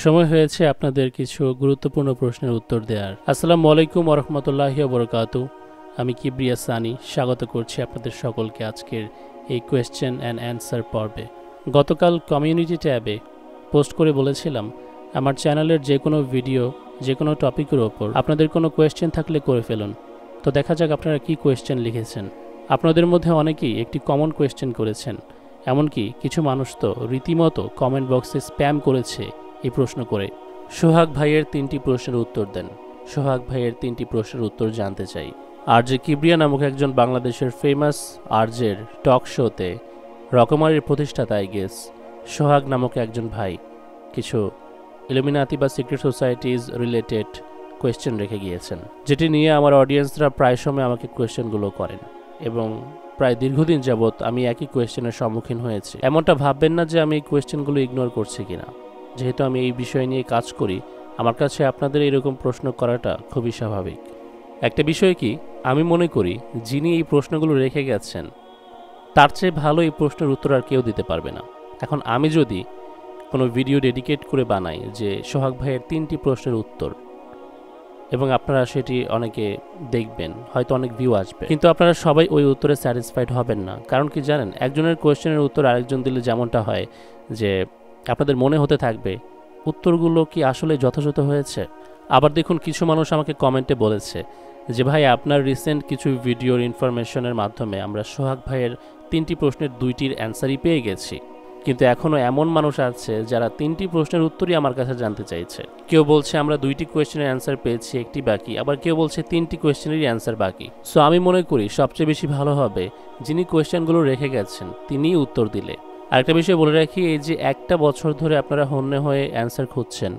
সময় হয়েছে আপনাদের কিছু গুরুত্বপূর্ণ প্রশ্নের উত্তর দেওয়ার। আসসালামু আলাইকুম ওয়া রাহমাতুল্লাহি ওয়া বারাকাতুহু। আমি কিবরিয়া সানি স্বাগত করছি আপনাদের সকলকে আজকের এই কোয়েশ্চেন অ্যান্ড অ্যান্সার পর্বে। গতকাল কমিউনিটি ট্যাবে পোস্ট করে বলেছিলাম আমার চ্যানেলের যে কোনো ভিডিও, যে কোনো টপিকের ওপর আপনাদের কোনো কোয়েশ্চেন থাকলে করে ফেলুন। তো দেখা যাক আপনারা কী কোয়েশ্চেন লিখেছেন। আপনাদের মধ্যে অনেকেই একটি কমন কোয়েশ্চেন করেছেন, এমনকি কিছু মানুষ তো রীতিমতো কমেন্ট বক্সে স্প্যাম করেছে এই প্রশ্ন করে। সোহাগ ভাইয়ের 3টি প্রশ্নের উত্তর দেন। সোহাগ ভাইয়ের 3টি প্রশ্নের উত্তর জানতে চাই। আরজে কিবরিয়া নামক একজন বাংলাদেশের ফেমাস আরজের টক শোতে রকমারির প্রতিষ্ঠাতা আই গেস সোহাগ নামক একজন ভাই কিছু ইলুমিনাতি বা সিক্রেট সোসাইটিজ রিলেটেড কোয়েশ্চেন রেখে গিয়েছেন, যেটি নিয়ে আমার অডিয়েন্সরা প্রায় সময় আমাকে কোয়েশ্চেনগুলো করেন এবং প্রায় দীর্ঘদিন যাবৎ আমি একই কোয়েশ্চেনের সম্মুখীন হয়েছি। এমনটা ভাববেন না যে আমি এই কোয়েশ্চেনগুলো ইগনোর করছি কিনা। যেহেতু আমি এই বিষয় নিয়ে কাজ করি, আমার কাছে আপনাদের এরকম প্রশ্ন করাটা খুবই স্বাভাবিক। একটা বিষয় কি, আমি মনে করি যিনি এই প্রশ্নগুলো রেখে গেছেন তার চেয়ে ভালো এই প্রশ্নের উত্তর আর কেউ দিতে পারবে না। এখন আমি যদি কোনো ভিডিও ডেডিকেট করে বানাই যে সোহাগ ভাইয়ের 3টি প্রশ্নের উত্তর, এবং আপনারা সেটি অনেকে দেখবেন, হয়তো অনেক ভিউ আসবে, কিন্তু আপনারা সবাই ওই উত্তরে স্যাটিসফাইড হবেন না। কারণ কি জানেন, একজনের কোয়েশ্চেনের উত্তর আরেকজন দিলে যেমনটা হয় যে আপনাদের মনে হতে থাকবে উত্তরগুলো কি আসলে যথাযথ হয়েছে। আবার দেখুন, কিছু মানুষ আমাকে কমেন্টে বলেছে যে ভাই আপনার রিসেন্ট কিছু ভিডিওর ইনফরমেশনের মাধ্যমে আমরা সোহাগ ভাইয়ের 3টি প্রশ্নের 2টির অ্যান্সারই পেয়ে গেছি, কিন্তু এখনও এমন মানুষ আছে যারা 3টি প্রশ্নের উত্তরই আমার কাছে জানতে চাইছে। কেউ বলছে আমরা 2টি কোয়েশ্চেনের অ্যান্সার পেয়েছি, একটি বাকি, আবার কেউ বলছে 3টি কোয়েশ্চেনেরই অ্যান্সার বাকি। সো আমি মনে করি সবচেয়ে বেশি ভালো হবে যিনি কোয়েশ্চেনগুলো রেখে গেছেন তিনিই উত্তর দিলে। আরেকটা বিষয় বলে রাখি, এই যে একটা বছর ধরে আপনারা হন্যে হয়ে অ্যান্সার খুঁজছেন,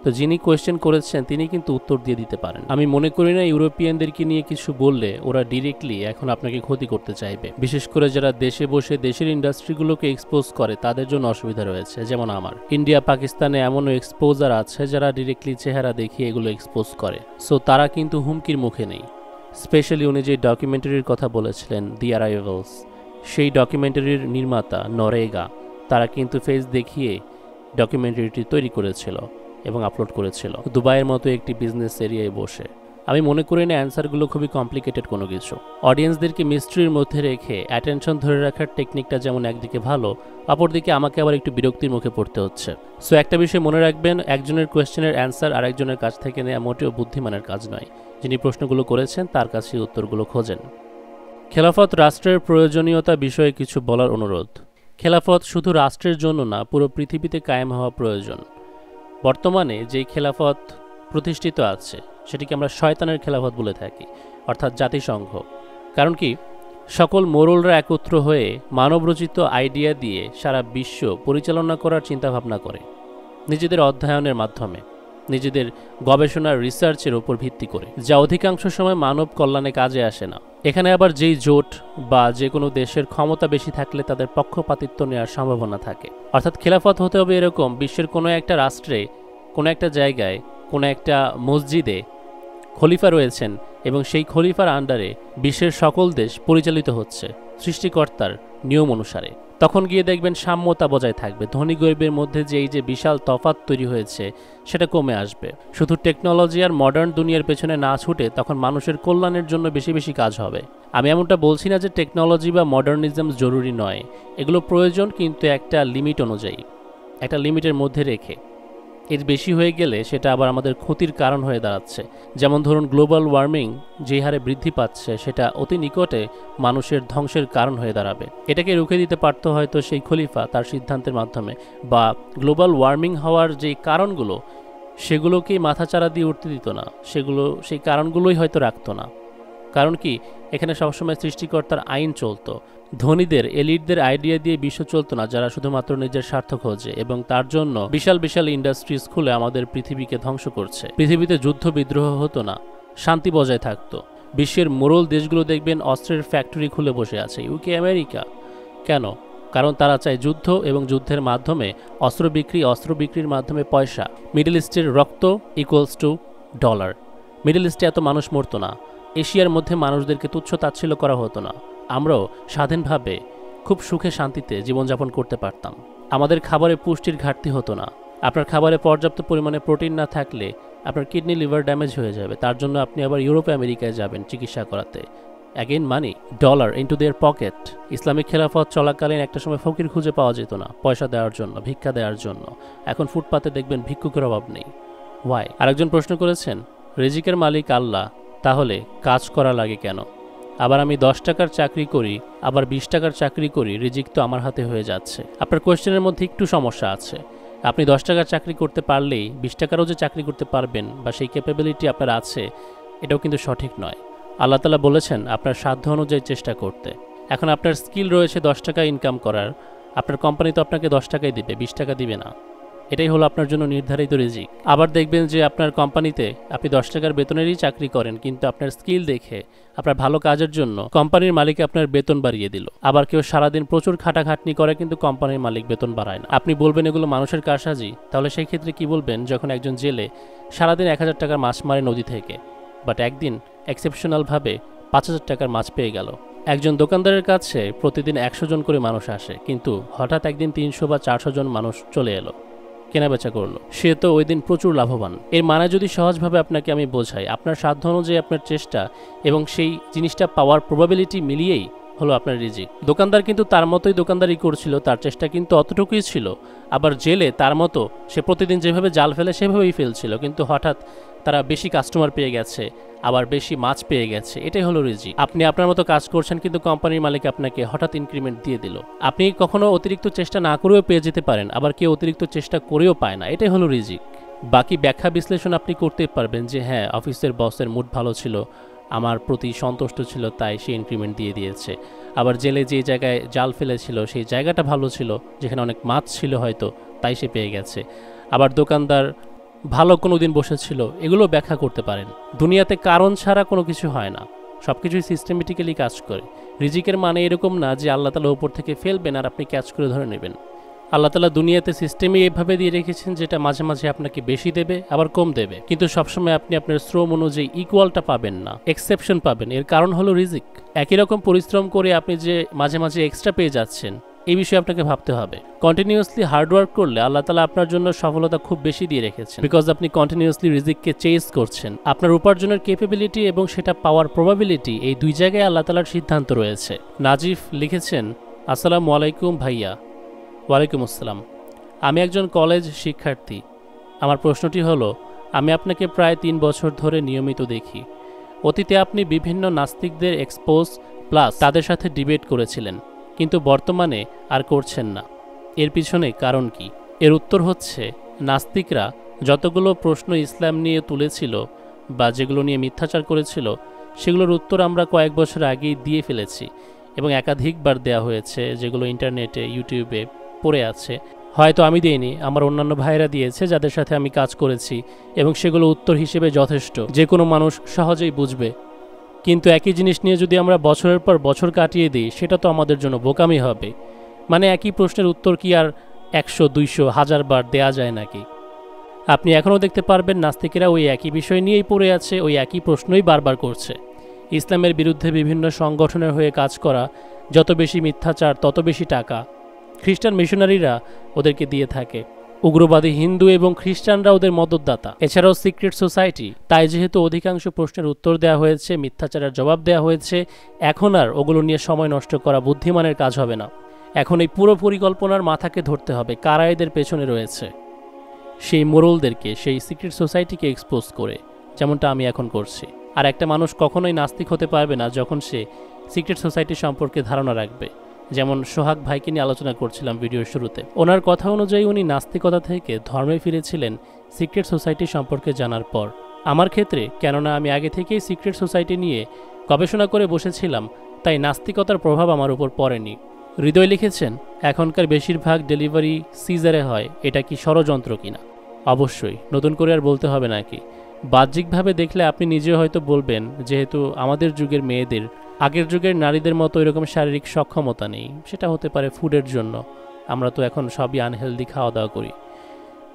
তো যিনি কোয়েশ্চেন করেছেন তিনি কিন্তু উত্তর দিয়ে দিতে পারেন। আমি মনে করি না ইউরোপিয়ানদেরকে নিয়ে কিছু বললে ওরা ডিরেক্টলি এখন আপনাকে ক্ষতি করতে চাইবে। বিশেষ করে যারা দেশে বসে দেশের ইন্ডাস্ট্রিগুলোকে এক্সপোজ করে তাদের জন্য অসুবিধা রয়েছে। যেমন আমার ইন্ডিয়া পাকিস্তানে এমনও এক্সপোজার আছে যারা ডিরেক্টলি চেহারা দেখিয়ে এগুলো এক্সপোজ করে। সো তারা কিন্তু হুমকির মুখে নেই। স্পেশালি উনি যে ডকুমেন্টারির কথা বলেছিলেন দি অ্যারাইভালস, সেই ডকুমেন্টারির নির্মাতা নরেগা তারা কিন্তু ফেস দেখিয়ে ডকুমেন্টারিটি তৈরি করেছিল এবং আপলোড করেছিল দুবাইয়ের মতো একটি বিজনেস এরিয়ায় বসে। আমি মনে করি না অ্যান্সারগুলো খুবই কমপ্লিকেটেড কোনো কিছু। অডিয়েন্সদেরকে মিস্ট্রির মধ্যে রেখে অ্যাটেনশন ধরে রাখার টেকনিকটা যেমন একদিকে ভালো, অপরদিকে আমাকে আবার একটু বিরক্তির মুখে পড়তে হচ্ছে। সো একটা বিষয় মনে রাখবেন, একজনের কোয়েশ্চেনের অ্যান্সার আরেকজনের কাছ থেকে নেওয়া মোটেও বুদ্ধিমানের কাজ নয়। যিনি প্রশ্নগুলো করেছেন তার কাছে উত্তরগুলো খোঁজেন। খেলাফত রাষ্ট্রের প্রয়োজনীয়তা বিষয়ে কিছু বলার অনুরোধ। খেলাফত শুধু রাষ্ট্রের জন্য না, পুরো পৃথিবীতে কায়েম হওয়া প্রয়োজন। বর্তমানে যেই খেলাফত প্রতিষ্ঠিত আছে সেটিকে আমরা শয়তানের খেলাফত বলে থাকি, অর্থাৎ জাতিসংঘ। কারণ কি, সকল মোরলরা একত্র হয়ে মানবরচিত আইডিয়া দিয়ে সারা বিশ্ব পরিচালনা করার চিন্তাভাবনা করে, নিজেদের অধ্যয়নের মাধ্যমে, নিজেদের গবেষণার রিসার্চের ওপর ভিত্তি করে, যা অধিকাংশ সময় মানব কল্যাণে কাজে আসে না। এখানে আবার যেই জোট বা যে কোনো দেশের ক্ষমতা বেশি থাকলে তাদের পক্ষপাতিত্ব নেওয়ার সম্ভাবনা থাকে। অর্থাৎ খেলাফত হতে হবে এরকম, বিশ্বের কোনো একটা রাষ্ট্রে, কোনো একটা জায়গায়, কোনো একটা মসজিদে খলিফা রয়েছেন এবং সেই খলিফার আন্ডারে বিশ্বের সকল দেশ পরিচালিত হচ্ছে সৃষ্টিকর্তার নিয়ম অনুসারে। তখন গিয়ে দেখবেন সাম্যতা বজায় থাকবে। ধনী গরিবের মধ্যে যে এই যে বিশাল তফাৎ তৈরি হয়েছে সেটা কমে আসবে। শুধু টেকনোলজি আর মডার্ন দুনিয়ার পেছনে না ছুটে তখন মানুষের কল্যাণের জন্য বেশি বেশি কাজ হবে। আমি এমনটা বলছি না যে টেকনোলজি বা মডার্নিজম জরুরি নয়, এগুলো প্রয়োজন, কিন্তু একটা লিমিট অনুযায়ী, একটা লিমিটের মধ্যে রেখে। এর বেশি হয়ে গেলে সেটা আবার আমাদের ক্ষতির কারণ হয়ে দাঁড়াচ্ছে। যেমন ধরুন, গ্লোবাল ওয়ার্মিং যে হারে বৃদ্ধি পাচ্ছে সেটা অতি নিকটে মানুষের ধ্বংসের কারণ হয়ে দাঁড়াবে। এটাকে রুখে দিতে পারত হয়তো সেই খলিফা তার সিদ্ধান্তের মাধ্যমে, বা গ্লোবাল ওয়ার্মিং হওয়ার যেই কারণগুলো সেগুলোকেই মাথাচাড়া দিয়ে উঠতে দিত না, সেই কারণগুলোই হয়তো রাখতো না। কারণ কি, এখানে সবসময় সৃষ্টিকর্তার আইন চলতো। ধনীদের, এলিটদের আইডিয়া দিয়ে বিশ্ব চলতো না, যারা শুধুমাত্র নিজের স্বার্থ খোঁজে, এবং তার জন্য বিশাল বিশাল ইন্ডাস্ট্রিজ খুলে আমাদের পৃথিবীকে ধ্বংস করছে। পৃথিবীতে যুদ্ধ বিদ্রোহ হতো না, শান্তি বজায় থাকতো। বিশ্বের মোরল দেশগুলো দেখবেন অস্ত্রের ফ্যাক্টরি খুলে বসে আছে, ইউকে, আমেরিকা। কেন? কারণ তারা চায় যুদ্ধ, এবং যুদ্ধের মাধ্যমে অস্ত্র বিক্রির মাধ্যমে পয়সা। মিডল ইস্টের রক্ত ইকুয়ালস টু ডলার। মিডল ইস্টে এত মানুষ মরতো না, এশিয়ার মধ্যে মানুষদেরকে তুচ্ছ তাচ্ছিল্য করা হতো না, আমরাও স্বাধীনভাবে খুব সুখে শান্তিতে জীবনযাপন করতে পারতাম। আমাদের খাবারে পুষ্টির ঘাটতি হতো না। আপনার খাবারে পর্যাপ্ত পরিমাণে প্রোটিন না থাকলে আপনার কিডনি লিভার ড্যামেজ হয়ে যাবে, তার জন্য আপনি আবার ইউরোপে আমেরিকায় যাবেন চিকিৎসা করাতে। অ্যাগেন মানি, ডলার ইনটু দেয়ার পকেট। ইসলামিক খেলাফত চলাকালীন একটা সময় ফকির খুঁজে পাওয়া যেত না পয়সা দেওয়ার জন্য, ভিক্ষা দেওয়ার জন্য। এখন ফুটপাতে দেখবেন ভিক্ষুকের অভাব নেই। ওয়াই? আরেকজন প্রশ্ন করেছেন, রিজিকের মালিক আল্লাহ, তাহলে কাজ করা লাগে কেন? আবার আমি 10 টাকার চাকরি করি, আবার 20 টাকার চাকরি করি, রিজিক তো আমার হাতে হয়ে যাচ্ছে। আপনার কোয়েশ্চেনের মধ্যে একটু সমস্যা আছে। আপনি 10 টাকার চাকরি করতে পারলেই 20 টাকারও যে চাকরি করতে পারবেন বা সেই ক্যাপাবিলিটি আপনার আছে, এটাও কিন্তু সঠিক নয়। আল্লাহ তাআলা বলেছেন আপনার সাধ্য অনুযায়ী চেষ্টা করতে। এখন আপনার স্কিল রয়েছে 10 টাকা ইনকাম করার, আপনার কোম্পানি তো আপনাকে 10 টাকাই দিবে, 20 টাকা দিবে না। এটাই হলো আপনার জন্য নির্ধারিত রিজিক। আবার দেখবেন যে আপনার কোম্পানিতে আপনি 10 টাকার বেতনেরই চাকরি করেন, কিন্তু আপনার স্কিল দেখে, আপনার ভালো কাজের জন্য কোম্পানির মালিক আপনার বেতন বাড়িয়ে দিল। আবার কেউ সারাদিন প্রচুর খাটাখাটনি করে কিন্তু কোম্পানির মালিক বেতন বাড়ায় না। আপনি বলবেন এগুলো মানুষের কারসাজি, তাহলে সেই ক্ষেত্রে কি বলবেন যখন একজন জেলে সারাদিন 1000 টাকার মাছ মারে নদী থেকে, বাট একদিন এক্সেপশনালভাবে 5000 টাকার মাছ পেয়ে গেল? একজন দোকানদারের কাছে প্রতিদিন 100 জন করে মানুষ আসে, কিন্তু হঠাৎ একদিন 300 বা 400 জন মানুষ চলে এলো, কেনাবেচা করলো, সে তো ওই দিন প্রচুর লাভবান। এর মানে যদি সহজভাবে আপনাকে আমি বোঝাই, আপনার সাধ্য অনুযায়ী আপনার চেষ্টা এবং সেই জিনিসটা পাওয়ার প্রবাবিলিটি মিলিয়েই হলো আপনার রিজিক। দোকানদার কিন্তু তার মতোই দোকানদারি করছিল, তার চেষ্টা কিন্তু অতটুকুই ছিল। আবার জেলে তার মতো সে প্রতিদিন যেভাবে জাল ফেলে সেভাবেই ফেলছিল, কিন্তু হঠাৎ তারা বেশি কাস্টমার পেয়ে গেছে, আবার বেশি মাছ পেয়ে গেছে। এটাই হলো রিজিক। আপনি আপনার মতো কাজ করছেন, কিন্তু কোম্পানির মালিক আপনাকে হঠাৎ ইনক্রিমেন্ট দিয়ে দিল। আপনি কখনো অতিরিক্ত চেষ্টা না করেও পেয়ে যেতে পারেন, আবার কেউ অতিরিক্ত চেষ্টা করেও পায় না। এটাই হলো রিজিক। বাকি ব্যাখ্যা বিশ্লেষণ আপনি করতে পারবেন যে হ্যাঁ, অফিসের বসের মুড ভালো ছিল, আমার প্রতি সন্তুষ্ট ছিল, তাই সে ইনক্রিমেন্ট দিয়ে দিয়েছে। আবার জেলে যে জায়গায় জাল ফেলেছিল সেই জায়গাটা ভালো ছিল, যেখানে অনেক মাছ ছিল হয়তো, তাই সে পেয়ে গেছে। আবার দোকানদার ভালো কোনো দিন বসেছিল, এগুলো ব্যাখ্যা করতে পারেন। দুনিয়াতে কারণ ছাড়া কোনো কিছু হয় না, সব কিছুই সিস্টেমেটিক্যালি কাজ করে। রিজিকের মানে এরকম না যে আল্লাহ তাআলা উপর থেকে ফেলবেন আর আপনি ক্যাচ করে ধরে নেবেন। আল্লাহ তাআলা দুনিয়াতে সিস্টেমই এভাবে দিয়ে রেখেছেন যেটা মাঝে মাঝে আপনাকে বেশি দেবে, আবার কম দেবে, কিন্তু সবসময় আপনি আপনার শ্রম অনুযায়ী ইকুয়ালটা পাবেন না, এক্সেপশন পাবেন। এর কারণ হলো রিজিক। একই রকম পরিশ্রম করে আপনি যে মাঝে মাঝে এক্সট্রা পেয়ে যাচ্ছেন, এই বিষয়ে আপনাকে ভাবতে হবে। কন্টিনিউয়াসলি হার্ডওয়ার্ক করলে আল্লাহ তাআলা আপনার জন্য সফলতা খুব বেশি দিয়ে রেখেছেন, বিকজ আপনি কন্টিনিউয়াসলি রিজিককে চেজ করছেন। আপনার উপার্জনের ক্যাপাবিলিটি এবং সেটা পাওয়ার প্রবাবিলিটি, এই দুই জায়গায় আল্লাহ তাআলার সিদ্ধান্ত রয়েছে। নাজিফ লিখেছেন, আসসালামু আলাইকুম ভাইয়া। ওয়ালাইকুম আসসালাম। আমি একজন কলেজ শিক্ষার্থী। আমার প্রশ্নটি হলো, আমি আপনাকে প্রায় 3 বছর ধরে নিয়মিত দেখি। অতীতে আপনি বিভিন্ন নাস্তিকদের এক্সপোজ প্লাস তাদের সাথে ডিবেট করেছিলেন, কিন্তু বর্তমানে আর করছেন না। এর পিছনে কারণ কি? এর উত্তর হচ্ছে, নাস্তিকরা যতগুলো প্রশ্ন ইসলাম নিয়ে তুলেছিল বা যেগুলো নিয়ে মিথ্যাচার করেছিল, সেগুলোর উত্তর আমরা কয়েক বছর আগেই দিয়ে ফেলেছি এবং একাধিকবার দেয়া হয়েছে, যেগুলো ইন্টারনেটে ইউটিউবে পড়ে আছে। হয়তো আমি দিইনি, আমার অন্যান্য ভাইরা দিয়েছে যাদের সাথে আমি কাজ করেছি, এবং সেগুলো উত্তর হিসেবে যথেষ্ট, যে কোনো মানুষ সহজেই বুঝবে। কিন্তু একই জিনিস নিয়ে যদি আমরা বছরের পর বছর কাটিয়ে দিই, সেটা তো আমাদের জন্য বোকামি হবে। মানে একই প্রশ্নের উত্তর কি আর 100, 200, 1000 বার দেয়া যায় নাকি? আপনি এখনও দেখতে পারবেন নাস্তিকেরা ওই একই বিষয় নিয়েই পড়ে আছে, ওই একই প্রশ্নই বারবার করছে। ইসলামের বিরুদ্ধে বিভিন্ন সংগঠনের হয়ে কাজ করা, যত বেশি মিথ্যাচার তত বেশি টাকা। খ্রিস্টান মিশনারিরা ওদেরকে দিয়ে থাকে, উগ্রবাদী হিন্দু এবং খ্রিস্টানরা ওদের মদতদাতা, এছাড়াও সিক্রেট সোসাইটি। তাই যেহেতু অধিকাংশ প্রশ্নের উত্তর দেওয়া হয়েছে, মিথ্যাচারের জবাব দেওয়া হয়েছে, এখন আর ওগুলো নিয়ে সময় নষ্ট করা বুদ্ধিমানের কাজ হবে না। এখন এই পুরো পরিকল্পনার মাথাকে ধরতে হবে কারা এদের পেছনে রয়েছে, সেই মোরলদেরকে, সেই সিক্রেট সোসাইটিকে এক্সপোজ করে, যেমনটা আমি এখন করছি। আর একটা মানুষ কখনোই নাস্তিক হতে পারবে না যখন সে সিক্রেট সোসাইটি সম্পর্কে ধারণা রাখবে। যেমন সোহাগ ভাইকে নিয়ে আলোচনা করছিলাম ভিডিওর শুরুতে, ওনার কথা অনুযায়ী উনি নাস্তিকতা থেকে ধর্মে ফিরেছিলেন সিক্রেট সোসাইটি সম্পর্কে জানার পর। আমার ক্ষেত্রে, কেননা আমি আগে থেকেই সিক্রেট সোসাইটি নিয়ে গবেষণা করে বসেছিলাম, তাই নাস্তিকতার প্রভাব আমার উপর পড়েনি। হৃদয় লিখেছেন, এখনকার বেশিরভাগ ডেলিভারি সিজারে হয়, এটা কি ষড়যন্ত্র কিনা? অবশ্যই, নতুন করে আর বলতে হবে নাকি? বাহ্যিকভাবে দেখলে আপনি নিজেও হয়তো বলবেন, যেহেতু আমাদের যুগের মেয়েদের আগের যুগের নারীদের মতো এরকম শারীরিক সক্ষমতা নেই। সেটা হতে পারে ফুডের জন্য, আমরা তো এখন সবই আনহেলদি খাওয়া দাওয়া করি,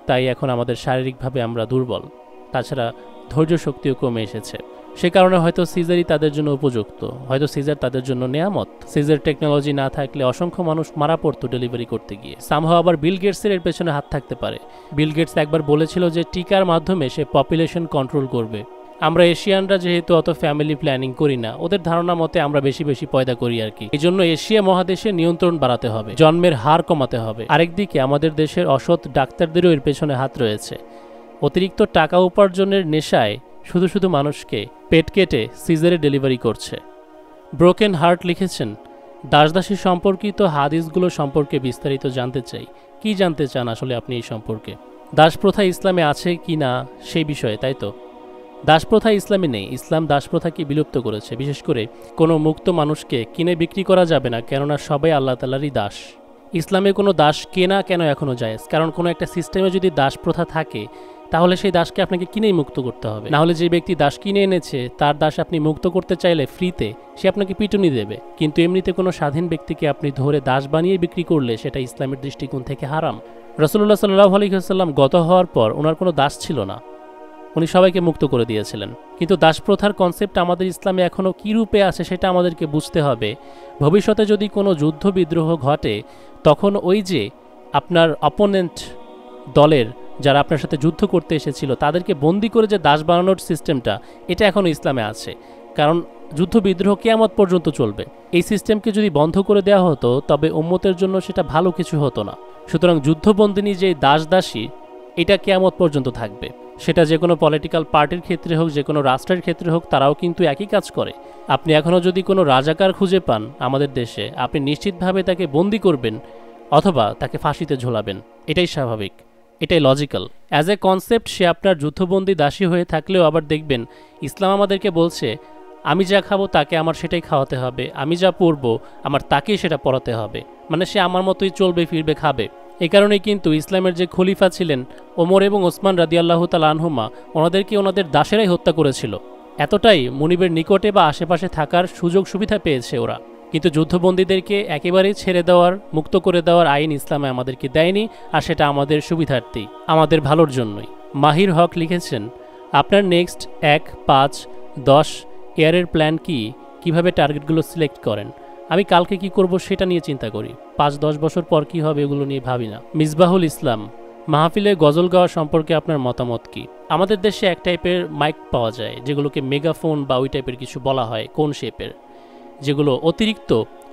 তাই এখন আমাদের শারীরিকভাবে আমরা দুর্বল। তাছাড়া ধৈর্য শক্তিও কমে এসেছে। সে কারণে হয়তো সিজারই তাদের জন্য উপযুক্ত, হয়তো সিজার তাদের জন্য নেয়ামত। সিজার টেকনোলজি না থাকলে অসংখ্য মানুষ মারা পড়তো ডেলিভারি করতে গিয়ে। সামহাও আবার বিল গেটসের এর পেছনে হাত থাকতে পারে। বিল গেটস একবার বলেছিল যে টিকার মাধ্যমে সে পপুলেশন কন্ট্রোল করবে। আমরা এশিয়ানরা যেহেতু অত ফ্যামিলি প্ল্যানিং করি না, ওদের ধারণা মতে আমরা বেশি বেশি পয়দা করি আর কি। এই জন্য এশিয়া মহাদেশে নিয়ন্ত্রণ বাড়াতে হবে, জন্মের হার কমাতে হবে। আরেকদিকে আমাদের দেশের অসৎ ডাক্তারদেরও এর পেছনে হাত রয়েছে। অতিরিক্ত টাকা উপার্জনের নেশায় শুধু শুধু মানুষকে পেট কেটে সিজারে ডেলিভারি করছে। ব্রোকেন হার্ট লিখেছেন, দাসদাসী সম্পর্কিত হাদিসগুলো সম্পর্কে বিস্তারিত জানতে চাই। কি জানতে চান আসলে আপনি এই সম্পর্কে? দাসপ্রথা ইসলামে আছে কি না সেই বিষয়ে, তাই তো? দাসপ্রথা ইসলামে নেই। ইসলাম দাসপ্রথাকে বিলুপ্ত করেছে। বিশেষ করে কোনো মুক্ত মানুষকে কিনে বিক্রি করা যাবে না, কেননা সবাই আল্লাহ তাআলারই দাস। ইসলামে কোনো দাস কেনা কেন এখনও জায়েজ, কারণ কোনো একটা সিস্টেমে যদি দাসপ্রথা থাকে তাহলে সেই দাসকে আপনাকে কিনেই মুক্ত করতে হবে। না হলে যে ব্যক্তি দাস কিনে এনেছে তার দাস আপনি মুক্ত করতে চাইলে ফ্রিতে সে আপনাকে পিটুনি দেবে। কিন্তু এমনিতে কোনো স্বাধীন ব্যক্তিকে আপনি ধরে দাস বানিয়ে বিক্রি করলে সেটা ইসলামের দৃষ্টিকোণ থেকে হারাম। রাসূলুল্লাহ সাল্লাল্লাহু আলাইহি ওয়াসাল্লাম গত হওয়ার পর ওনার কোনো দাস ছিল না, উনি সবাইকে মুক্ত করে দিয়েছিলেন। কিন্তু দাসপ্রথার কনসেপ্ট আমাদের ইসলামে এখনও কী রূপে আছে সেটা আমাদেরকে বুঝতে হবে। ভবিষ্যতে যদি কোনো যুদ্ধ বিদ্রোহ ঘটে তখন ওই যে আপনার অপোনেন্ট দলের যারা আপনার সাথে যুদ্ধ করতে এসেছিল তাদেরকে বন্দি করে যে দাস বানানোর সিস্টেমটা, এটা এখনও ইসলামে আছে। কারণ যুদ্ধ বিদ্রোহ কিয়ামত পর্যন্ত চলবে। এই সিস্টেমকে যদি বন্ধ করে দেওয়া হতো তবে উম্মতের জন্য সেটা ভালো কিছু হতো না। সুতরাং যুদ্ধবন্দিনী যে দাসদাসী এটা কিয়ামত পর্যন্ত থাকবে। সেটা যে কোনো পলিটিক্যাল পার্টির ক্ষেত্রে হোক, যে কোনো রাষ্ট্রের ক্ষেত্রে হোক, তারাও কিন্তু একই কাজ করে। আপনি এখনও যদি কোনো রাজাকার খুঁজে পান আমাদের দেশে, আপনি নিশ্চিতভাবে তাকে বন্দি করবেন অথবা তাকে ফাঁসিতে ঝোলাবেন। এটাই স্বাভাবিক, এটাই লজিক্যাল। অ্যাজ এ কনসেপ্ট সে আপনার যুদ্ধবন্দী দাসী হয়ে থাকলেও আবার দেখবেন ইসলাম আমাদেরকে বলছে আমি যা খাবো তাকে আমার সেটাই খাওয়াতে হবে, আমি যা পরবো আমার তাকেই সেটা পরাতে হবে। মানে সে আমার মতোই চলবে, ফিরবে, খাবে। এই কারণেই কিন্তু ইসলামের যে খলিফা ছিলেন ওমর এবং ওসমান রাদিয়াল্লাহু তাআলা আনহুমা, ওনাদেরকে ওনাদের দাসেরাই হত্যা করেছিল। এতটাই মুনিবের নিকটে বা আশেপাশে থাকার সুযোগ সুবিধা পেয়েছে ওরা। কিন্তু যুদ্ধবন্দীদেরকে একেবারেই ছেড়ে দেওয়ার, মুক্ত করে দেওয়ার আইন ইসলামে আমাদেরকে দেয়নি, আর সেটা আমাদের সুবিধার্থেই, আমাদের ভালোর জন্যই। মাহির হক লিখেছেন, আপনার নেক্সট 1, 5, 10 ইয়ারের প্ল্যান কি? কিভাবে টার্গেটগুলো সিলেক্ট করেন? আমি কালকে কি করব সেটা নিয়ে চিন্তা করি, 5-10 বছর পর কি হবে এগুলো নিয়ে ভাবি না। মিসবাহুল ইসলাম, মাহফিলে গজল গাওয়া সম্পর্কে আপনার মতামত কি? আমাদের দেশে এক টাইপের মাইক পাওয়া যায় যেগুলোকে মেগাফোন বা ওই টাইপের কিছু বলা হয়, কোন শেপের, যেগুলো অতিরিক্ত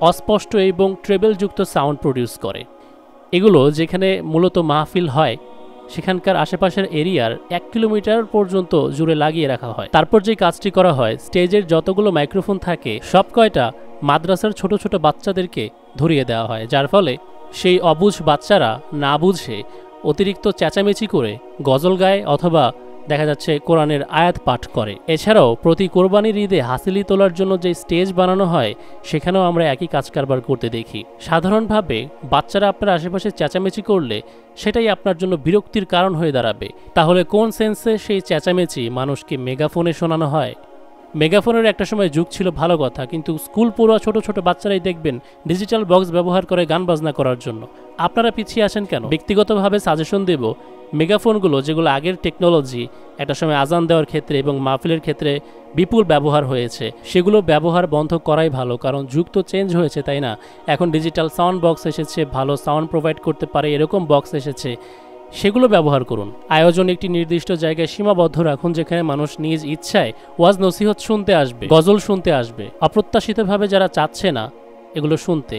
অস্পষ্ট এবং ট্রেবেলযুক্ত সাউন্ড প্রডিউস করে। এগুলো যেখানে মূলত মাহফিল হয় সেখানকার আশেপাশের এরিয়ার 1 কিলোমিটার পর্যন্ত জুড়ে লাগিয়ে রাখা হয়। তারপর যে কাজটি করা হয়, স্টেজের যতগুলো মাইক্রোফোন থাকে সব কয়টা মাদ্রাসার ছোট ছোট বাচ্চাদেরকে ধরিয়ে দেওয়া হয়, যার ফলে সেই অবুঝ বাচ্চারা না বুঝে অতিরিক্ত চেঁচামেচি করে গজল গায় অথবা দেখা যাচ্ছে কোরআনের আয়াত পাঠ করে। এছাড়াও প্রতি কোরবানির ঈদে হাসিলি তোলার জন্য যে স্টেজ বানানো হয় সেখানেও আমরা একই কাজ কারবার করতে দেখি। সাধারণভাবে বাচ্চারা আপনার আশেপাশে চেঁচামেচি করলে সেটাই আপনার জন্য বিরক্তির কারণ হয়ে দাঁড়াবে। তাহলে কোন সেন্সে সেই চেঁচামেচি মানুষকে মেগাফোনে শোনানো হয়? মেগাফোনের একটা সময় যুগ ছিল, ভালো কথা, কিন্তু স্কুল পড়ুয়া ছোট ছোট বাচ্চারাই দেখবেন ডিজিটাল বক্স ব্যবহার করে গান বাজনা করার জন্য। আপনারা পিছিয়ে আছেন কেন? ব্যক্তিগতভাবে সাজেশন দেব, মেগাফোনগুলো যেগুলো আগের টেকনোলজি, একটা সময় আজান দেওয়ার ক্ষেত্রে এবং মাহফিলের ক্ষেত্রে বিপুল ব্যবহার হয়েছে, সেগুলো ব্যবহার বন্ধ করাই ভালো। কারণ যুগ তো চেঞ্জ হয়েছে, তাই না? এখন ডিজিটাল সাউন্ড বক্স এসেছে, ভালো সাউন্ড প্রোভাইড করতে পারে এরকম বক্স এসেছে, সেগুলো ব্যবহার করুন। আয়োজন একটি নির্দিষ্ট জায়গায় সীমাবদ্ধ রাখুন, যেখানে মানুষ নিজ ইচ্ছায় ওয়াজ নসিহত শুনতে আসবে, গজল শুনতে আসবে। অপ্রত্যাশিতভাবে যারা চাচ্ছে না এগুলো শুনতে,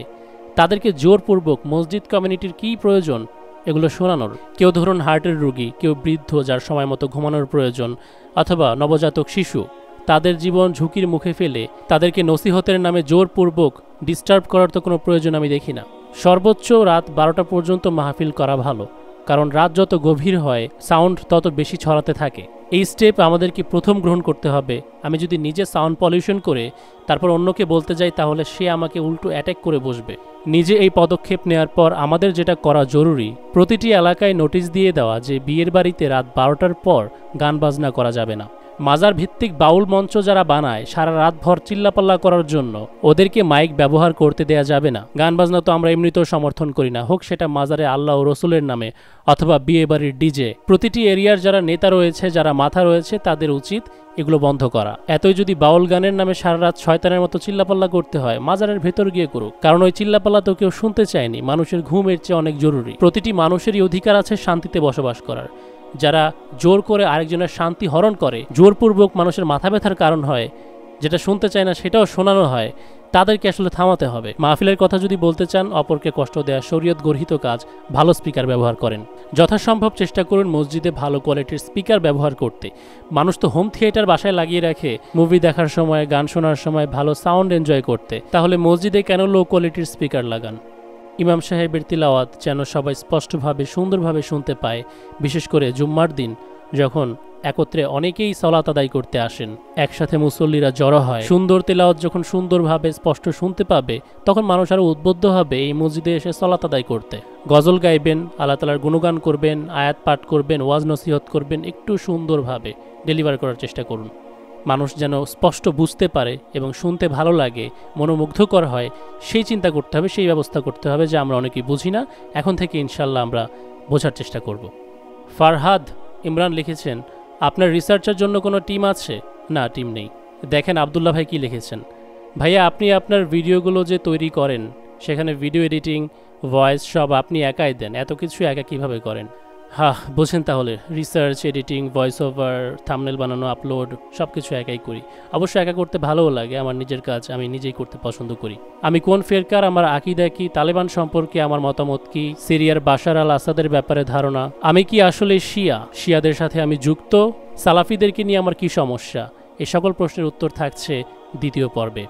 তাদেরকে জোরপূর্বক মসজিদ কমিউনিটির কী প্রয়োজন এগুলো শোনানোর। কেউ ধরুন হার্টের রোগী, কেউ বৃদ্ধ যার সময় মতো ঘুমানোর প্রয়োজন, অথবা নবজাতক শিশু, তাদের জীবন ঝুঁকির মুখে ফেলে তাদেরকে নসিহতের নামে জোরপূর্বক ডিস্টার্ব করার তো কোনো প্রয়োজন আমি দেখি না। সর্বোচ্চ রাত 12টা পর্যন্ত মাহফিল করা ভালো, কারণ রাত যত গভীর হয় সাউন্ড তত বেশি ছড়াতে থাকে। এই স্টেপ আমাদেরকে প্রথম গ্রহণ করতে হবে। আমি যদি নিজে সাউন্ড পলিউশন করে তারপর অন্যকে বলতে যাই তাহলে সে আমাকে উল্টো অ্যাটাক করে বসবে। নিজে এই পদক্ষেপ নেওয়ার পর আমাদের যেটা করা জরুরি, প্রতিটি এলাকায় নোটিশ দিয়ে দেওয়া যে বিয়ের বাড়িতে রাত 12টার পর গান বাজনা করা যাবে না। মাজার ভিত্তিক বাউল মঞ্চ যারা বানায় সারা রাতভর চিল্লাপাল্লা করার জন্য ওদেরকে মাইক ব্যবহার করতে দেয়া যাবে না। গান বাজনা তো আমরা এমনিতেও সমর্থন করি না, হোক সেটা মাজারে আল্লাহ ও রসুলের নামে অথবা বিয়ে বাড়ির ডিজে। প্রতিটি এরিয়ার যারা নেতা রয়েছে, যারা মাথা রয়েছে, তাদের উচিত এগুলো বন্ধ করা। এতই যদি বাউল গানের নামে সারা রাত শয়তানের মতো চিল্লাপাল্লা করতে হয়, মাজারের ভেতর গিয়ে করুক, কারণ ওই চিল্লাপাল্লা তো কেউ শুনতে চায়নি। মানুষের ঘুম এর চেয়ে অনেক জরুরি। প্রতিটি মানুষেরই অধিকার আছে শান্তিতে বসবাস করার। যারা জোর করে আরেকজনের শান্তি হরণ করে, জোরপূর্বক মানুষের মাথা ব্যথার কারণ হয়, যেটা শুনতে চায় না সেটাও শোনানো হয়, তাদেরকে আসলে থামাতে হবে। মাহফিলের কথা যদি বলতে চান, অপরকে কষ্ট দেওয়া শরীয়ত গর্হিত কাজ, ভালো স্পিকার ব্যবহার করেন। যথাসম্ভব চেষ্টা করুন মসজিদে ভালো কোয়ালিটির স্পিকার ব্যবহার করতে। মানুষ তো হোম থিয়েটার বাসায় লাগিয়ে রাখে মুভি দেখার সময়, গান শোনার সময় ভালো সাউন্ড এনজয় করতে, তাহলে মসজিদে কেন লো কোয়ালিটির স্পিকার লাগান? ইমাম সাহেবের তিলাওয়াত যেন সবাই স্পষ্টভাবে সুন্দরভাবে শুনতে পায়, বিশেষ করে জুম্মার দিন যখন একত্রে অনেকেই সালাত আদায় করতে আসেন, একসাথে মুসল্লিরা জড়ো হয়। সুন্দর তেলাওয়াত যখন সুন্দরভাবে স্পষ্ট শুনতে পাবে, তখন মানুষ আরও উদ্বুদ্ধ হবে এই মসজিদে এসে সালাত আদায় করতে। গজল গাইবেন, আল্লাহ তাআলার গুণগান করবেন, আয়াত পাঠ করবেন, ওয়াজ নসিহত করবেন, একটু সুন্দরভাবে ডেলিভার করার চেষ্টা করুন। মানুষ যেন স্পষ্ট বুঝতে পারে এবং শুনতে ভালো লাগে, মনোমুগ্ধকর হয়, সেই চিন্তা করতে হবে, সেই ব্যবস্থা করতে হবে, যে আমরা অনেকেই বুঝি না। এখন থেকে ইনশাল্লাহ আমরা বোঝার চেষ্টা করব। ফারহাদ ইমরান লিখেছেন, আপনার রিসার্চের জন্য কোনো টিম আছে? না, টিম নেই। দেখেন আবদুল্লাহ ভাই কি লিখেছেন, ভাইয়া আপনি আপনার ভিডিওগুলো যে তৈরি করেন, সেখানে ভিডিও এডিটিং, ভয়েস সব আপনি একাই দেন, এত কিছু একা কিভাবে করেন? বোঝেন তাহলে, research, editing, voice over, thumbnail বানানো, আপলোড সব কিছু একাই করি। অবশ্য একা করতে ভালোও লাগে, আমার নিজের কাজ আমি নিজেই করতে পছন্দ করি। আমি কোন ফেরকার, আমার আকীদা কি, তালেবান সম্পর্কে আমার মতামত কি, সিরিয়ার বাশার আল আসাদের ব্যাপারে ধারণা, আমি কি আসলে শিয়াদের সাথে আমি যুক্ত, সালাফিদেরকে নিয়ে আমার কি সমস্যা, এ সকল প্রশ্নের উত্তর থাকছে দ্বিতীয় পর্বে।